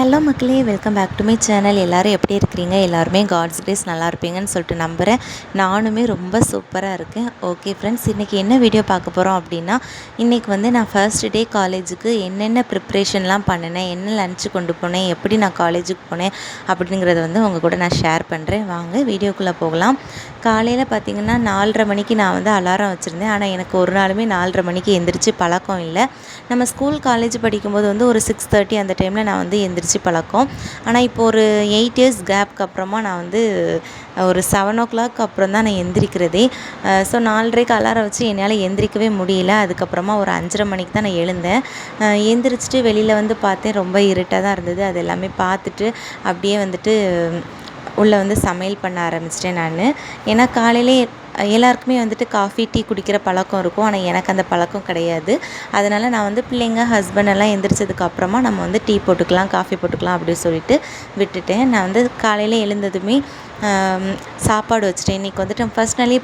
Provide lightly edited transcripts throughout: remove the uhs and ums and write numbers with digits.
Hello மக்களே, welcome back to my channel. எல்லோரும் எப்படி இருக்கிறீங்க? எல்லாருமே காட்ஸ் கிரேஸ் நல்லா இருப்பீங்கன்னு சொல்லிட்டு நம்புகிறேன். நானுமே ரொம்ப சூப்பராக இருக்கேன். ஓகே ஃப்ரெண்ட்ஸ், இன்றைக்கி என்ன வீடியோ பார்க்க போகிறோம் அப்படின்னா, இன்றைக்கி நான் ஃபர்ஸ்ட் டே காலேஜுக்கு என்னென்ன ப்ரிப்ரேஷன்லாம் பண்ணினேன், என்ன லஞ்சு கொண்டு போனேன், எப்படி நான் காலேஜுக்கு போனேன் அப்படிங்கிறத உங்கள் கூட நான் ஷேர் பண்ணுறேன். வாங்க வீடியோக்குள்ளே போகலாம். காலையில் பார்த்திங்கன்னா 4:30 மணிக்கு நான் அலாரம் வச்சுருந்தேன். ஆனால் எனக்கு ஒரு நாளுமே 4:30 மணிக்கு எந்திரிச்சு பழக்கம் இல்லை. நம்ம ஸ்கூல் காலேஜ் படிக்கும்போது ஒரு 6:30 அந்த டைமில் நான் எந்திரிச்சு பழக்கம். ஆனால் இப்போ ஒரு 8 இயர்ஸ் கேப்க்கு அப்புறமா நான் ஒரு 7 o'clock அப்புறம் தான் நான் எந்திரிக்கிறதே. ஸோ 4:30க்கு அலாரம் வச்சு என்னால் எந்திரிக்கவே முடியல. அதுக்கப்புறமா ஒரு 5:30 மணிக்கு தான் நான் எழுந்தேன். எந்திரிச்சிட்டு வெளியில் பார்த்தேன், ரொம்ப இருட்டாக தான் இருந்தது. அது எல்லாமே பார்த்துட்டு அப்படியே உள்ளே சமையல் பண்ண ஆரம்பிச்சிட்டேன் நான். ஏன்னா காலையிலே எல்லாருக்குமே காஃபி டீ குடிக்கிற பழக்கம் இருக்கும். ஆனால் எனக்கு அந்த பழக்கம் கிடையாது. அதனால் நான் பிள்ளைங்க ஹஸ்பண்ட் எல்லாம் எந்திரிச்சதுக்கு அப்புறமா நம்ம டீ போட்டுக்கலாம், காஃபி போட்டுக்கலாம் அப்படின்னு சொல்லிட்டு விட்டுட்டேன். நான் காலையில் எழுந்ததுமே சாப்பாடு வச்சுட்டேன். இன்றைக்கி ஃபர்ஸ்ட் நாளே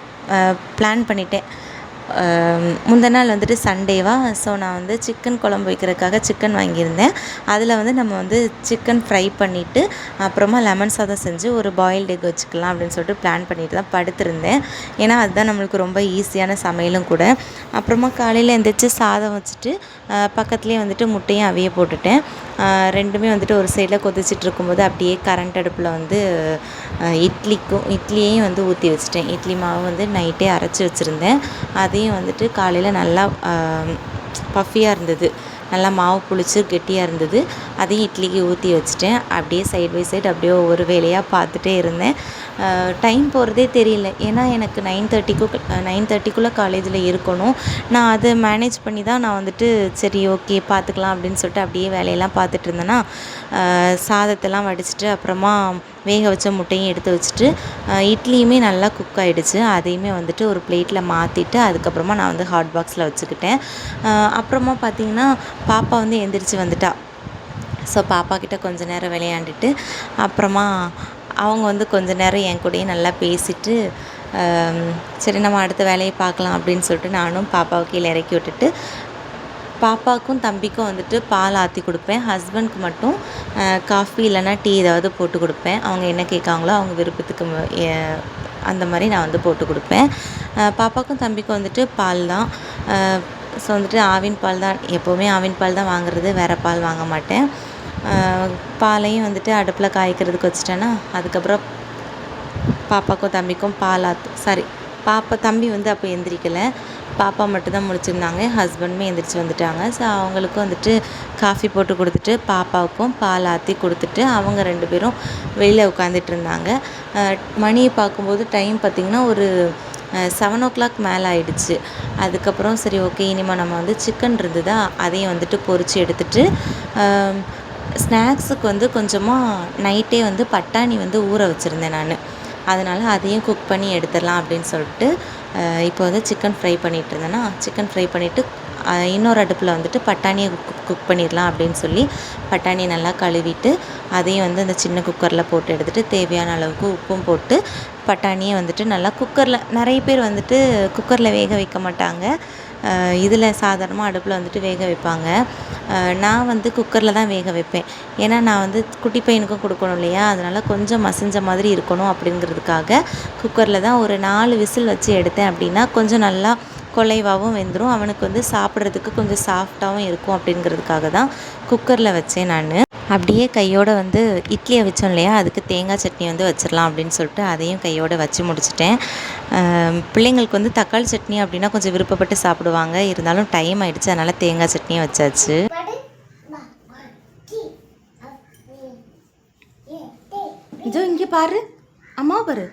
பிளான் பண்ணிட்டேன். முந்தின நாள் சண்டேவா, ஸோ நான் சிக்கன் குழம்பு வைக்கிறதுக்காக சிக்கன் வாங்கியிருந்தேன். அதில் நம்ம சிக்கன் ஃப்ரை பண்ணிவிட்டு அப்புறமா லெமன் சாதம் செஞ்சு ஒரு பாயில்டு எக் வச்சுக்கலாம் அப்படின்னு சொல்லிட்டு பிளான் பண்ணிட்டு தான் படுத்திருந்தேன். ஏன்னா அதுதான் நம்மளுக்கு ரொம்ப ஈஸியான சமையலும் கூட. அப்புறமா காலையில் எழுந்திரிச்சு சாதம் வச்சுட்டு பக்கத்துலேயே முட்டையும் அவிய போட்டுட்டேன். ரெண்டுமே ஒரு சைடில் கொதிச்சிட்டு இருக்கும்போது அப்படியே கரண்ட் அடுப்பில் இட்லியையும் ஊற்றி வச்சுட்டேன். இட்லி மாவு நைட்டே அரைச்சி வச்சுருந்தேன். அதையும் காலையில் நல்லா பஃபியாக இருந்தது, நல்லா மாவு புளிச்சு கெட்டியாக இருந்தது. அதையும் இட்லிக்கு ஊற்றி வச்சுட்டேன். அப்படியே சைட் பை சைடு அப்படியே ஒவ்வொரு வேலையாக பார்த்துட்டே இருந்தேன். டைம் போகிறதே தெரியல. ஏன்னா எனக்கு 9:30க்குள்ளே காலேஜில் இருக்கணும். நான் அதை மேனேஜ் பண்ணி தான் நான் சரி ஓகே பார்த்துக்கலாம் அப்படின்னு சொல்லிட்டு அப்படியே வேலையெல்லாம் பார்த்துட்டு இருந்தேன்னா, சாதத்தெல்லாம் வடிச்சிட்டு அப்புறமா வேக வச்ச முட்டையும் எடுத்து வச்சுட்டு இட்லியுமே நல்லா குக் ஆகிடுச்சு. அதையுமே ஒரு பிளேட்டில் மாற்றிட்டு அதுக்கப்புறமா நான் ஹாட் பாக்ஸில் வச்சுக்கிட்டேன். அப்புறமா பார்த்திங்கன்னா பாப்பா எந்திரிச்சு வந்துட்டா. ஸோ பாப்பாக்கிட்ட கொஞ்சம் நேரம் விளையாண்டுட்டு அப்புறமா அவங்க கொஞ்ச நேரம் என் கூடயே நல்லா பேசிட்டு சரி நம்ம அடுத்த வேலையை பார்க்கலாம் அப்படின்னு சொல்லிட்டு நானும் பாப்பாவை கீழே இறக்கி விட்டுட்டு பாப்பாவுக்கும் தம்பிக்கும் பால் ஆற்றி கொடுப்பேன். ஹஸ்பண்ட்க்கு மட்டும் காஃபி இல்லைன்னா டீ ஏதாவது போட்டு கொடுப்பேன். அவங்க என்ன கேட்காங்களோ அவங்க விருப்பத்துக்கு அந்த மாதிரி நான் போட்டு கொடுப்பேன். பாப்பாவுக்கும் தம்பிக்கும் பால் தான். ஸோ ஆவின் பால் தான், எப்போவுமே ஆவின் பால் தான் வாங்குறது, வேறு பால் வாங்க மாட்டேன். பாலையும் அடுப்பில் காய்க்கிறதுக்கு வச்சுட்டேன்னா அதுக்கப்புறம் பாப்பாக்கும் தம்பிக்கும் தம்பி அப்போ எந்திரிக்கலை. பாப்பா மட்டும்தான் முழிச்சிருந்தாங்க. ஹஸ்பண்டுமே எந்திரிச்சு வந்துட்டாங்க. ஸோ அவங்களுக்கும் காஃபி போட்டு கொடுத்துட்டு பாப்பாவுக்கும் பால் ஆற்றி கொடுத்துட்டு அவங்க 2 பேரும் வெளியில் உட்காந்துட்டு இருந்தாங்க. மணியை பார்க்கும்போது டைம் பார்த்திங்கன்னா ஒரு 7 o'clock மேலே ஆயிடுச்சு. அதுக்கப்புறம் சரி ஓகே இனிமேல் நம்ம சிக்கன் இருந்ததா அதையும் பொரித்து எடுத்துகிட்டு ஸ்நாக்ஸுக்கு கொஞ்சமாக நைட்டே பட்டாணி ஊற வச்சுருந்தேன் நான். அதனால் அதையும் குக் பண்ணி எடுத்துடலாம் அப்படின்னு சொல்லிட்டு இப்போ சிக்கன் ஃப்ரை பண்ணிகிட்டு இருந்தேன்னா, சிக்கன் ஃப்ரை பண்ணிவிட்டு இன்னொரு அடுப்பில் பட்டாணியை குக் பண்ணிடலாம் அப்படின்னு சொல்லி பட்டாணியை நல்லா கழுவிட்டு அதையும் அந்த சின்ன குக்கரில் போட்டு எடுத்துகிட்டு தேவையான அளவுக்கு உப்பும் போட்டு பட்டாணியை நல்லா குக்கரில், நிறைய பேர் குக்கரில் வேக வைக்க மாட்டாங்க. இதில் சாதாரணமாக அடுப்பில் வேக வைப்பாங்க. நான் குக்கரில் தான் வேக வைப்பேன். ஏன்னா நான் குட்டி பையனுக்கும் கொடுக்கணும் இல்லையா, அதனால் கொஞ்சம் மசிஞ்ச மாதிரி இருக்கணும் அப்படிங்கிறதுக்காக குக்கரில் தான் ஒரு 4 விசில் வச்சு எடுத்தேன். அப்படின்னா கொஞ்சம் நல்லா குலைவாகவும் வெந்துடும், அவனுக்கு சாப்பிட்றதுக்கு கொஞ்சம் சாஃப்டாகவும் இருக்கும் அப்படிங்கிறதுக்காக தான் குக்கரில் வச்சேன் நான். அப்படியே கையோடு இட்லியை வச்சோம் இல்லையா, அதுக்கு தேங்காய் சட்னி வச்சிடலாம் அப்படின்னு சொல்லிட்டு அதையும் கையோடு வச்சு முடிச்சிட்டேன். பிள்ளைங்களுக்கு தக்காளி சட்னி அப்படின்னா கொஞ்சம் விருப்பப்பட்டு சாப்பிடுவாங்க. இருந்தாலும் டைம் ஆகிடுச்சு, அதனால் தேங்காய் சட்னியும் வச்சாச்சு. ஜோ இங்கே பாரு, அம்மா பாரு,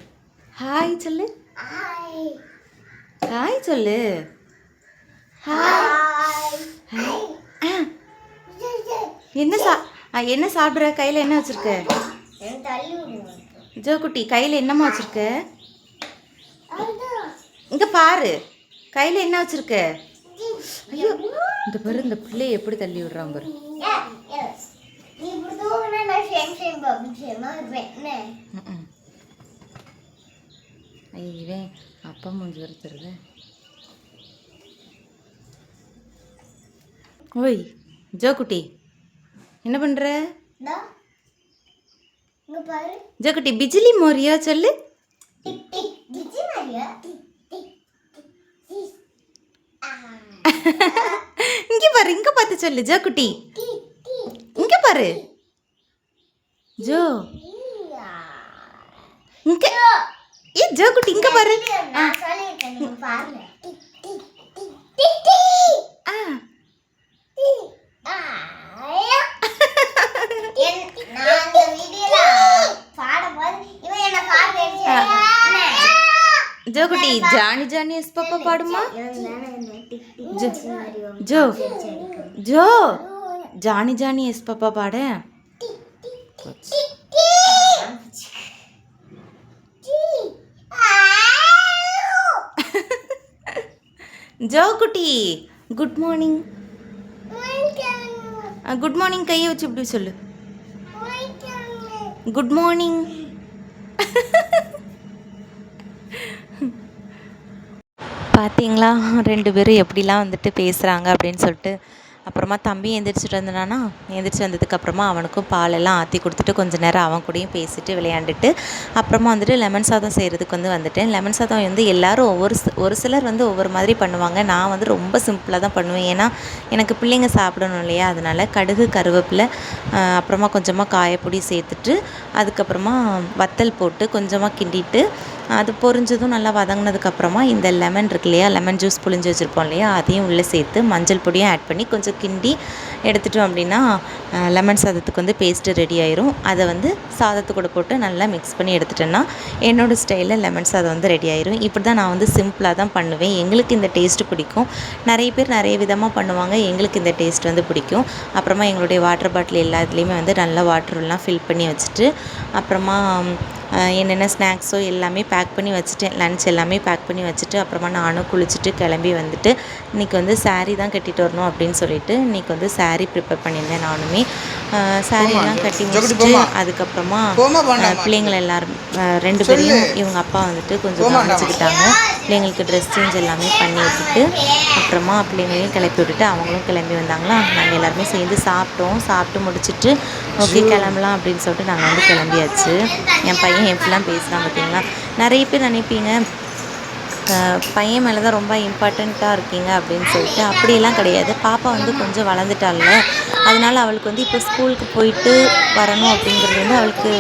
ஹாய் சொல்லு, ஹாய் சொல்லு, என்ன சாப்பிட்ற? கையில் என்ன வச்சுருக்க ஜோ குட்டி? கையில் என்னம்மா வச்சுருக்க? இங்கே பாரு, கையில் என்ன வச்சுருக்க? ஐயோ இந்த பாரு, இந்த பிள்ளையை எப்படி தள்ளி விடுறான் பாரு. ஐயோ அப்பா மூஞ்சி வரைச்சிருது. ஓய் ஜோ குட்டி, என்ன பண்ணுற? ஜோக்குட்டி பிஜிலி மோரியா சொல்லு. இங்க பாரு, இங்க பார்த்து சொல்லு ஜோக்குட்டி. இங்க பாரு ஜோ. இங்க ஏ ஜோக்குட்டி இங்க பாரு. ஜோக்குட்டி ஜானி ஜானி எஸ் பாப்பா பாடுமா. Jo Jo Johnny Johnny yes papa பாட. ஜோக்குட்டி குட் மார்னிங். குட் மார்னிங் கையை வச்சு இப்படி சொல்லு. Good morning. பார்த்தீங்களா 2 பேரும் எப்படிலாம் வந்துட்டு பேசுகிறாங்க அப்படின்னு சொல்லிட்டு. அப்புறமா தம்பி எந்திரிச்சிட்டு வந்தானா, எந்திரிச்சு வந்ததுக்கப்புறமா அவனுக்கும் பாலெல்லாம் ஆற்றி கொடுத்துட்டு கொஞ்சம் நேரம் அவன் கூடயும் பேசிட்டு விளையாண்டுட்டு அப்புறமா வந்துட்டு லெமன் சாதம் செய்கிறதுக்கு வந்துட்டேன். லெமன் சாதம் எல்லோரும் ஒரு சிலர் ஒவ்வொரு மாதிரி பண்ணுவாங்க. நான் ரொம்ப சிம்பிளாக தான் பண்ணுவேன். ஏன்னா எனக்கு பிள்ளைங்க சாப்பிடணும் இல்லையா, அதனால் கடுகு கருவேப்பிலை அப்புறமா கொஞ்சமாக காயப்பொடி சேர்த்துட்டு அதுக்கப்புறமா வத்தல் போட்டு கொஞ்சமாக கிண்டிட்டு அது பொரிஞ்சதும் நல்லா வதங்கினதுக்கப்புறமா இந்த லெமன் இருக்கு இல்லையா, லெமன் ஜூஸ் புழிஞ்சு வச்சுருப்போம் இல்லையா, அதையும் உள்ளே சேர்த்து மஞ்சள் பொடியும் ஆட் பண்ணி கொஞ்சம் கிண்டி எடுத்துட்டோம் அப்படின்னா லெமன் சாதத்துக்கு பேஸ்ட்டு ரெடி ஆயிரும். அதை சாதத்து கூட போட்டு நல்லா மிக்ஸ் பண்ணி எடுத்துட்டேன்னா என்னோடய ஸ்டைலில் லெமன் சாதம் ரெடி ஆயிரும். இப்படி தான் நான் சிம்பிளாக தான் பண்ணுவேன். எங்களுக்கு இந்த டேஸ்ட்டு பிடிக்கும். நிறைய பேர் நிறைய விதமாக பண்ணுவாங்க. எங்களுக்கு இந்த டேஸ்ட் பிடிக்கும். அப்புறமா எங்களுடைய வாட்டர் பாட்டில் எல்லாத்துலேயுமே நல்லா வாட்டர்லாம் ஃபில் பண்ணி வச்சுட்டு அப்புறமா என்னென்ன ஸ்நாக்ஸோ எல்லாமே பேக் பண்ணி வச்சுட்டேன். லன்ச் எல்லாமே பேக் பண்ணி வச்சுட்டு அப்புறமா நானும் குளிச்சுட்டு கிளம்பி வந்துட்டு இன்றைக்கி சாரீ தான் கட்டிட்டு வரணும் அப்படின்னு சொல்லிட்டு இன்றைக்கி சாரீ ப்ரிப்பேர் பண்ணியிருந்தேன். நானுமே சாரீலாம் கட்டி முடிச்சுட்டு அதுக்கப்புறமா பிள்ளைங்களை எல்லாரும் 2 பேரையும் இவங்க அப்பா கொஞ்சம் கவனிச்சுக்கிட்டாங்க. பிள்ளைங்களுக்கு ட்ரெஸ் சேஞ்ச் எல்லாமே பண்ணி விட்டுட்டு அப்புறமா பிள்ளைங்களையும் கிளப்பி விட்டுட்டு அவங்களும் கிளம்பி வந்தாங்களா. நாங்கள் எல்லாருமே சேர்ந்து சாப்பிட்டு முடிச்சுட்டு ஓகே கிளம்பலாம் அப்படின்னு சொல்லிட்டு நாங்கள் கிளம்பியாச்சு. என் பையன் எப்படிலாம் பேசுகிறான் பார்த்தீங்களா. நிறைய பேர் நினைப்பீங்க பையன் மேலே தான் ரொம்ப இம்பார்ட்டண்ட்டாக இருக்கீங்க அப்படின்னு சொல்லிட்டு. அப்படியெல்லாம் கிடையாது. பாப்பா கொஞ்சம் வளர்ந்துட்டால, அதனால் அவளுக்கு இப்போ ஸ்கூலுக்கு போயிட்டு வரணும் அப்படிங்கிறது அவளுக்கு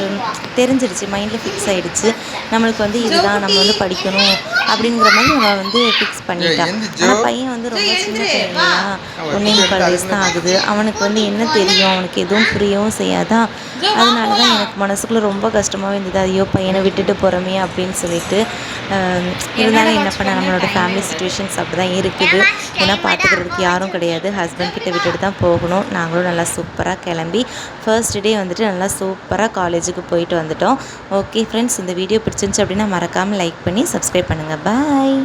தெரிஞ்சிடுச்சு, மைண்டில் ஃபிக்ஸ் ஆகிடுச்சு. நம்மளுக்கு இதுதான் நம்ம படிக்கணும் அப்படிங்கிற மாதிரி அவள் ஃபிக்ஸ் பண்ணிட்டான். ஆனால் பையன் ரொம்ப சின்ன பையனா, 1.25 வயசு தான் ஆகுது. அவனுக்கு என்ன தெரியும், அவனுக்கு எதுவும் புரியவும் செய்யாதா. அதனால தான் எனக்கு மனசுக்குள்ளே ரொம்ப கஷ்டமாகவே இருந்தது. ஐயோ பையனை விட்டுட்டு போகிறோமே அப்படின்னு சொல்லிட்டு. இருந்தாலும் என்ன பண்ண, நம்மளோட ஃபேமிலி சுச்சுவேஷன்ஸ் அப்படி தான் இருக்குது. ஏன்னா பார்த்துக்கிறதுக்கு யாரும் கிடையாது. ஹஸ்பண்ட் கிட்ட விட்டுட்டு தான் போகணும். நாங்களும் நல்லா சூப்பராக கிளம்பி ஃபர்ஸ்ட் டே நல்லா சூப்பராக காலேஜுக்கு போயிட்டு வந்துட்டோம். ஓகே ஃப்ரெண்ட்ஸ், இந்த வீடியோ பிடிச்சிருந்துச்சு அப்படின்னா மறக்காமல் லைக் பண்ணி சப்ஸ்கிரைப் பண்ணுங்கள். பாய்.